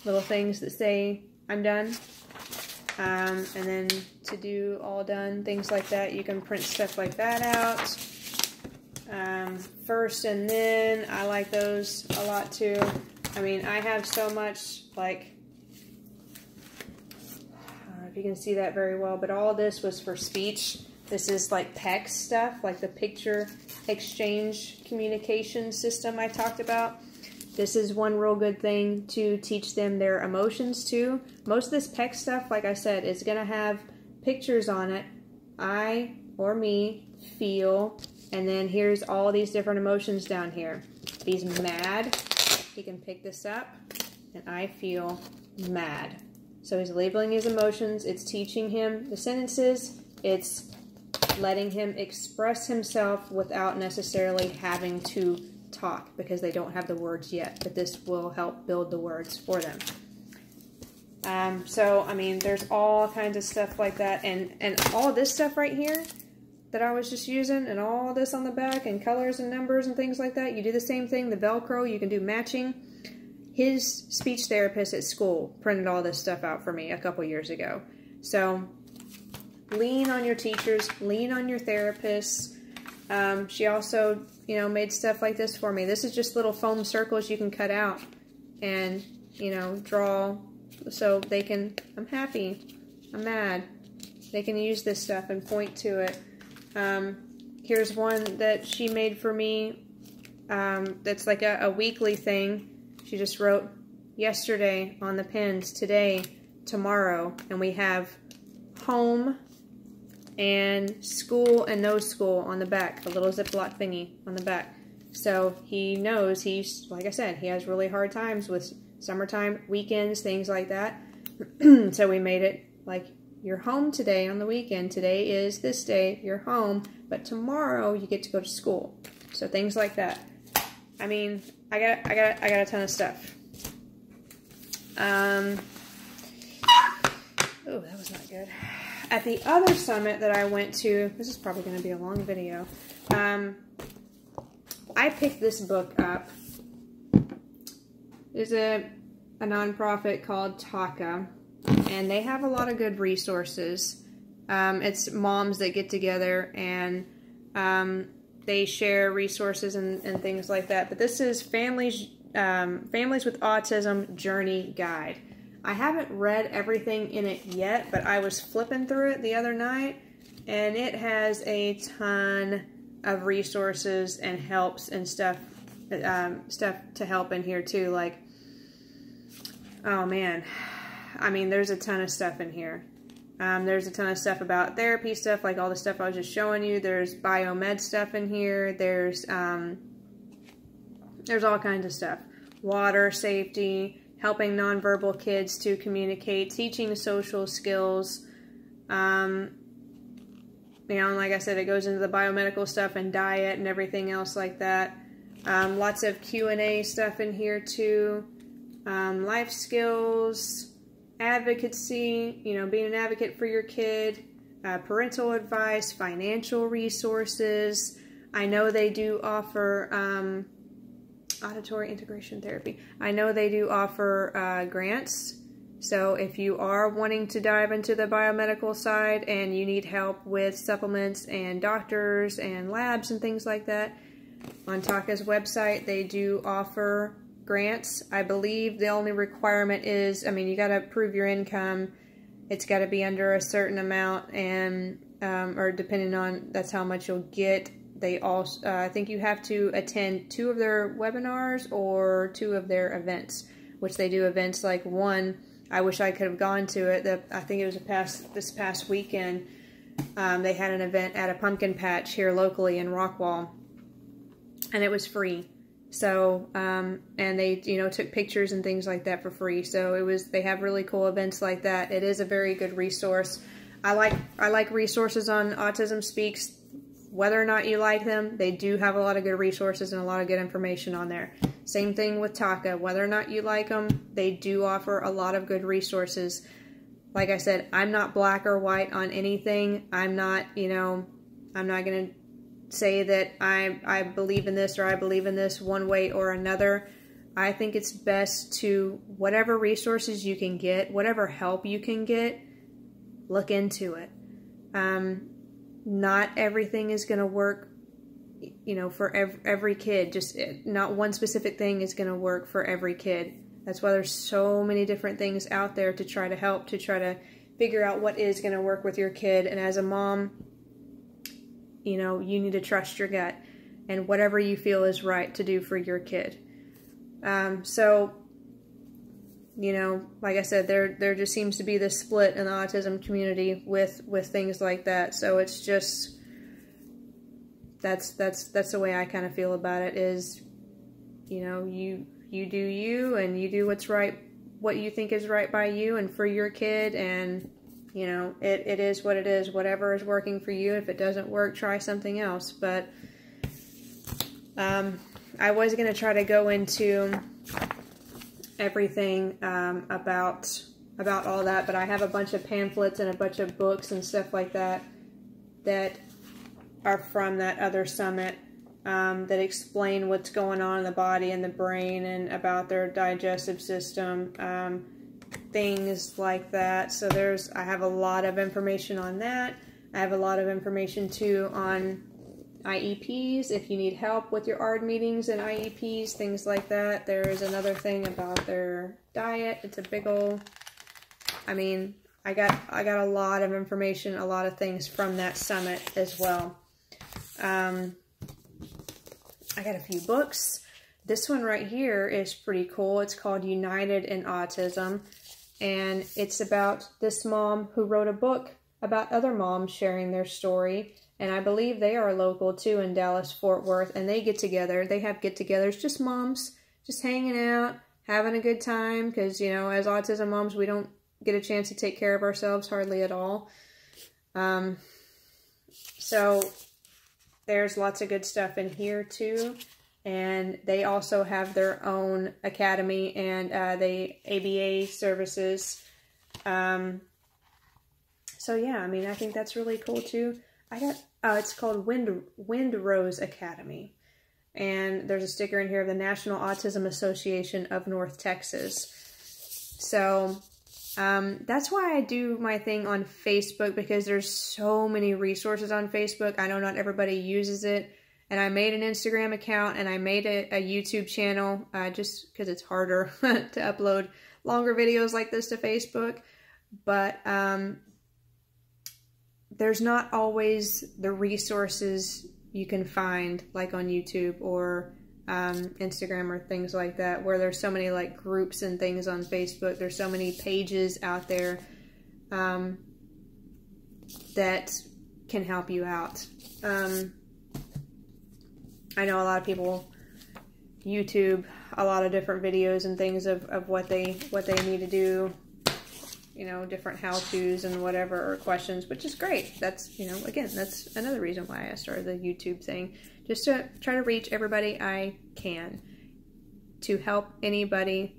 little things that say I'm done. And then to do all done, things like that. You can print stuff like that out. First and then, I like those a lot too. I mean, I have so much, like, I don't know if you can see that very well, but all this was for speech. This is like PEC stuff, like the picture exchange communication system I talked about. This is one real good thing to teach them their emotions too. Most of this PEC stuff, like I said, is going to have pictures on it. I or me feel, and then here's all these different emotions down here. If he's mad, he can pick this up, and I feel mad. So he's labeling his emotions. It's teaching him the sentences. It's letting him express himself without necessarily having to talk, because they don't have the words yet, but this will help build the words for them. So, I mean, there's all kinds of stuff like that, and all this stuff right here that I was just using, and all this on the back, and colors and numbers and things like that. You do the same thing, the Velcro, you can do matching. His speech therapist at school printed all this stuff out for me a couple years ago. So, lean on your teachers, lean on your therapists. She also, you know, made stuff like this for me. This is just little foam circles you can cut out and, you know, draw so they can, I'm happy, I'm mad. They can use this stuff and point to it. Here's one that she made for me that's like a weekly thing. She just wrote yesterday on the pins, today, tomorrow, and we have home and school and no school on the back, a little Ziploc thingy on the back. So he knows he's, like I said, he has really hard times with summertime, weekends, things like that. So we made it like, you're home today on the weekend. Today is this day, you're home, but tomorrow you get to go to school. So things like that. I mean, I got a ton of stuff. Oh, that was not good. At the other summit that I went to, this is probably going to be a long video, I picked this book up. There's a nonprofit called Taka, and they have a lot of good resources. It's moms that get together and they share resources and things like that. But this is Families with Autism Journey Guide. I haven't read everything in it yet, but I was flipping through it the other night, and it has a ton of resources and helps and stuff to help in here too. Like, oh man, I mean, there's a ton of stuff in here. There's a ton of stuff about therapy stuff, like all the stuff I was just showing you. There's biomed stuff in here. There's all kinds of stuff. Water safety, helping nonverbal kids to communicate, teaching social skills. You know, and like I said, it goes into the biomedical stuff and diet and everything else like that. Lots of Q&A stuff in here too. Life skills, advocacy, you know, being an advocate for your kid, parental advice, financial resources. I know they do offer auditory integration therapy. I know they do offer grants. So if you are wanting to dive into the biomedical side and you need help with supplements and doctors and labs and things like that, on Taka's website they do offer grants. I believe the only requirement is, I mean, you got to prove your income. It's got to be under a certain amount, and or depending on, that's how much you'll get. They also, I think you have to attend 2 of their webinars or 2 of their events, which they do events like one. I wish I could have gone to it. I think it was this past weekend. They had an event at a pumpkin patch here locally in Rockwall, and it was free. So, and they, you know, took pictures and things like that for free. So they have really cool events like that. It is a very good resource. I like resources on Autism Speaks. Whether or not you like them, they do have a lot of good resources and a lot of good information on there. Same thing with Taka. Whether or not you like them, they do offer a lot of good resources. Like I said, I'm not black or white on anything. I'm not, you know, I'm not going to say that I believe in this or I believe in this one way or another. I think it's best to, whatever resources you can get, whatever help you can get, look into it. Not everything is going to work, you know, for every kid. Just not one specific thing is going to work for every kid. That's why there's so many different things out there to try to help, to try to figure out what is going to work with your kid. And as a mom, you know, you need to trust your gut and whatever you feel is right to do for your kid. So, you know, like I said, there just seems to be this split in the autism community with things like that. So it's just, that's the way I kind of feel about it is, you know, you do you, and you do what's right, what you think is right by you and for your kid. And, you know, it is what it is, whatever is working for you. If it doesn't work, try something else. But, I was going to try to go into everything about all that, but I have a bunch of pamphlets and a bunch of books and stuff like that that are from that other summit that explain what's going on in the body and the brain and about their digestive system, things like that. So I have a lot of information on that. I have a lot of information too on IEPs, if you need help with your ARD meetings and IEPs, things like that. There is another thing about their diet. It's a big old, I mean, I got a lot of information, a lot of things from that summit as well. I got a few books. This one right here is pretty cool. It's called United in Autism, and it's about this mom who wrote a book about other moms sharing their story. And I believe they are local too in Dallas, Fort Worth, and they get together. They have get-togethers, just moms, just hanging out, having a good time, because, you know, as autism moms, we don't get a chance to take care of ourselves hardly at all. So there's lots of good stuff in here too. And they also have their own academy and the ABA services. So yeah, I mean, I think that's really cool too. It's called Wind Rose Academy. And there's a sticker in here of the National Autism Association of North Texas. So that's why I do my thing on Facebook, because there's so many resources on Facebook. I know not everybody uses it. And I made an Instagram account and I made a YouTube channel just because it's harder to upload longer videos like this to Facebook. But there's not always the resources you can find like on YouTube or Instagram or things like that, where there's so many like groups and things on Facebook. There's so many pages out there that can help you out. I know a lot of people YouTube a lot of different videos and things of what they need to do, you know, different how-tos and whatever, or questions, which is great. That's, you know, again, that's another reason why I started the YouTube thing, just to try to reach everybody I can, to help anybody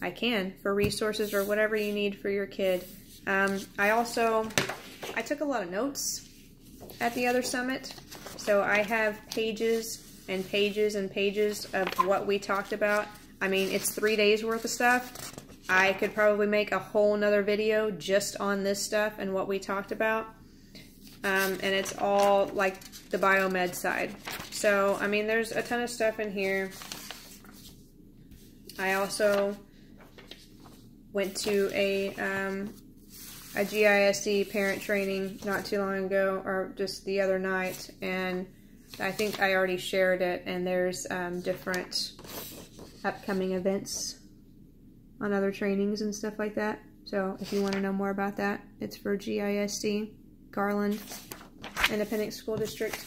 I can for resources or whatever you need for your kid. I took a lot of notes at the other summit, so I have pages and pages and pages of what we talked about. I mean, it's 3 days worth of stuff. I could probably make a whole nother video just on this stuff and what we talked about. And it's all like the biomed side. So, I mean, there's a ton of stuff in here. I also went to a GISD parent training not too long ago, or just the other night, and I think I already shared it, and there's different upcoming events on other trainings and stuff like that. So if you want to know more about that, it's for GISD, Garland Independent School District.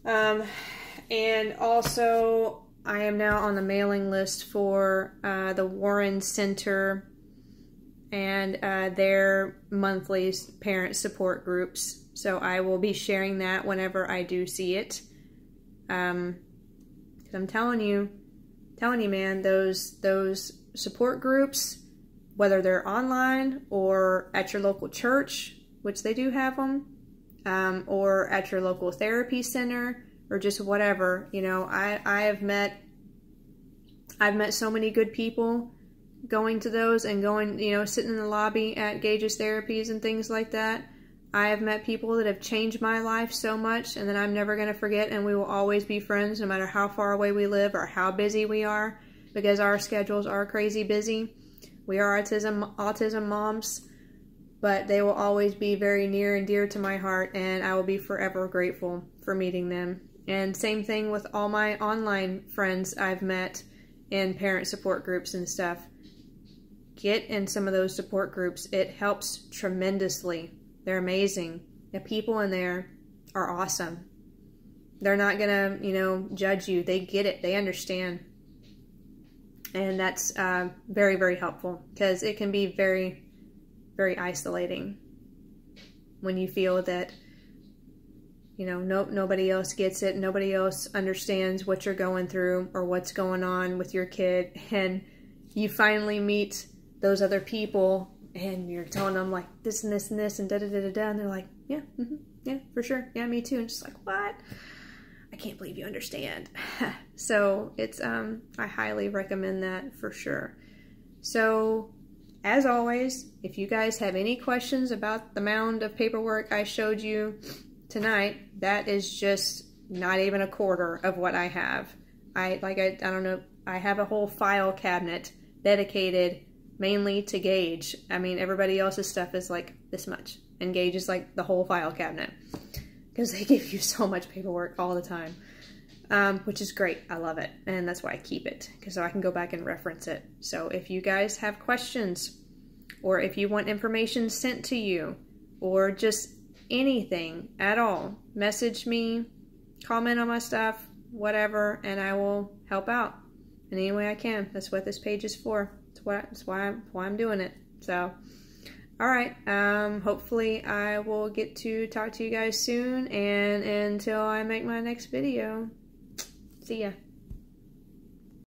And also, I am now on the mailing list for the Warren Center and their monthly parent support groups. So I will be sharing that whenever I do see it. 'Cause I'm telling you, man, those support groups, whether they're online or at your local church, which they do have them, or at your local therapy center, or just whatever, you know, I have met I've met so many good people going to those and going, you know, sitting in the lobby at Gage's therapies and things like that. I have met people that have changed my life so much and that I'm never going to forget, and we will always be friends no matter how far away we live or how busy we are, because our schedules are crazy busy. We are autism moms, but they will always be very near and dear to my heart, and I will be forever grateful for meeting them. And same thing with all my online friends I've met in parent support groups and stuff. Get in some of those support groups. It helps tremendously. They're amazing. The people in there are awesome. They're not gonna, you know, judge you. They get it. They understand. And that's very, very helpful, because it can be very, very isolating when you feel that, you know, nobody else gets it. Nobody else understands what you're going through or what's going on with your kid. And you finally meet those other people and you're telling them like this and this and this and da-da-da-da-da. And they're like, yeah, yeah, for sure. Yeah, me too. And just like, what? I can't believe you understand. So it's, I highly recommend that for sure. So as always, if you guys have any questions about the mound of paperwork I showed you tonight, that is just not even a quarter of what I have. I don't know, I have a whole file cabinet dedicated mainly to Gage. I mean, everybody else's stuff is like this much, and Gage is like the whole file cabinet, because they give you so much paperwork all the time, which is great. I love it, and that's why I keep it, because so I can go back and reference it. So if you guys have questions, or if you want information sent to you, or just anything at all, message me, comment on my stuff, whatever, and I will help out in any way I can. That's what this page is for. That's why I'm doing it. So, all right. Hopefully I will get to talk to you guys soon, and until I make my next video, see ya.